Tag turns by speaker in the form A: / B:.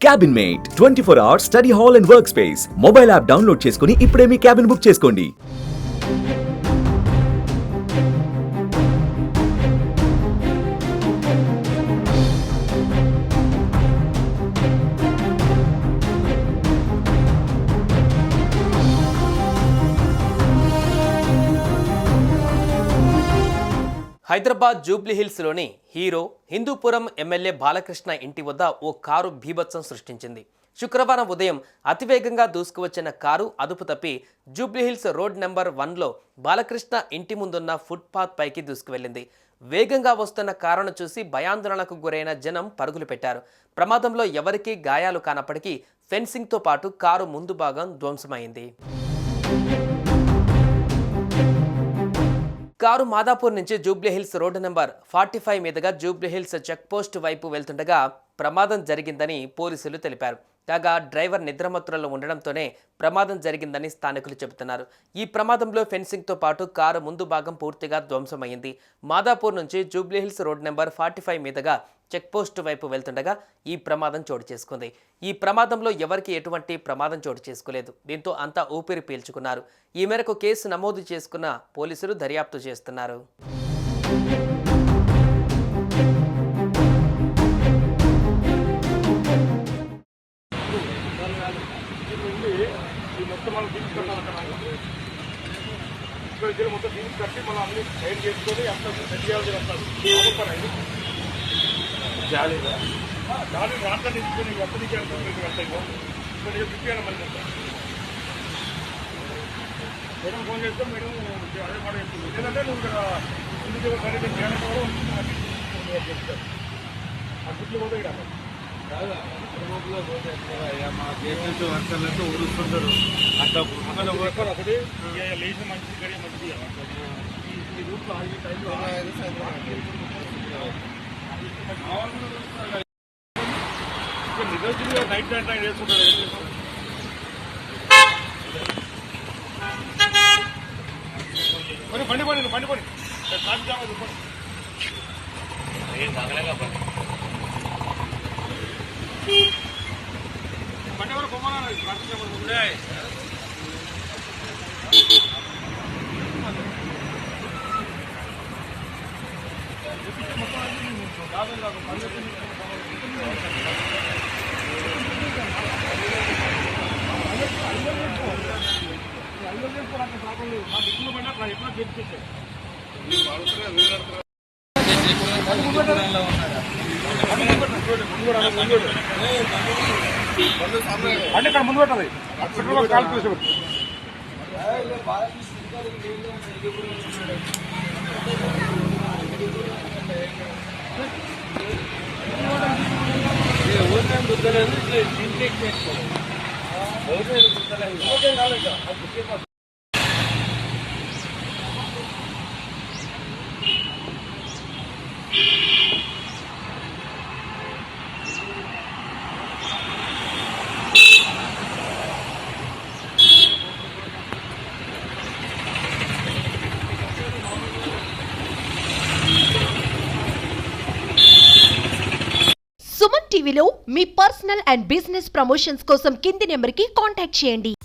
A: Cabin mate 24 hours study hall and work space mobile app download చేసుకుని ఇప్పుడే మీ cabin book చేసుకోండి.
B: హైదరాబాద్ జూబ్లీహిల్స్లోని హీరో హిందూపురం ఎమ్మెల్యే బాలకృష్ణ ఇంటి వద్ద ఓ కారు బీభత్సం సృష్టించింది. శుక్రవారం ఉదయం అతివేగంగా దూసుకువచ్చిన కారు అదుపు తప్పి జూబ్లీహిల్స్ రోడ్ నెంబర్ 1లో బాలకృష్ణ ఇంటి ముందున్న ఫుట్పాత్ పైకి దూసుకువెళ్లింది. వేగంగా వస్తున్న కారును చూసి భయాందోళనకు గురైన జనం పరుగులు పెట్టారు. ప్రమాదంలో ఎవరికీ గాయాలు కానప్పటికీ ఫెన్సింగ్తో పాటు కారు ముందు భాగం ధ్వంసమైంది. కారు మాదాపూర్ నుంచి జూబ్లీహిల్స్ రోడ్డు నెంబర్ 45 మీదుగా జూబ్లీహిల్స్ చెక్పోస్ట్ వైపు వెళ్తుండగా ప్రమాదం జరిగిందని పోలీసులు తెలిపారు. కాగా డ్రైవర్ నిద్రమత్తులలో ఉండడంతోనే ప్రమాదం జరిగిందని స్థానికులు చెబుతున్నారు. ఈ ప్రమాదంలో ఫెన్సింగ్తో పాటు కారు ముందు భాగం పూర్తిగా ధ్వంసమైంది. మాదాపూర్ నుంచి జూబ్లీహిల్స్ రోడ్ నెంబర్ 45 మీదుగా చెక్పోస్ట్ వైపు వెళ్తుండగా ఈ ప్రమాదం చోటు చేసుకుంది. ఈ ప్రమాదంలో ఎవరికి ఎటువంటి ప్రమాదం చోటు చేసుకోలేదు. దీంతో అంతా ఊపిరి పీల్చుకున్నారు. ఈ మేరకు కేసు నమోదు చేసుకున్న పోలీసులు దర్యాప్తు చేస్తున్నారు.
C: మొత్తం దీనికి కట్టి మనం అన్ని సైడ్ చేసుకొని అంత సెట్ చేయాల్సి వస్తుంది. జాలీగా జాలీ రాట్లా తీసుకొని ఎప్పటి నుంచి తిప్పాను మరి మేడం ఫోన్ చేస్తే మేడం అదే మాట చెప్తుంది. ఎందుకంటే నువ్వు ఇక్కడ ఇంటికి సరిగ్గా చేయడం చెప్తారు ఆ గుడ్లు పోతే ఇక్కడ
D: మా గేట్ వర్కర్లతో ఊరుస్తుంటారు. అట్లా
C: ఒకటి లేచిన మంచిది గడియ మంచిది ఈ రూట్లో ఈ టైంలో నిజంగా నైట్ టైం వేసుకుంటారు. బండి పడి ట్రాఫిక్ జామ్ చెప్పండి. బండి ఎవరు పొమ్మన్నా ట్రాఫిక్ జామ్ అంటే ఇక్కడ ముందు పెట్టదు పెట్రోల్ కాల్ తీసుకోవచ్చు.
E: సుమన్ టీవీలో మీ పర్సనల్ అండ్ బిజినెస్ ప్రమోషన్స్ కోసం కింది నెంబర్కి కాంటాక్ట్ చేయండి.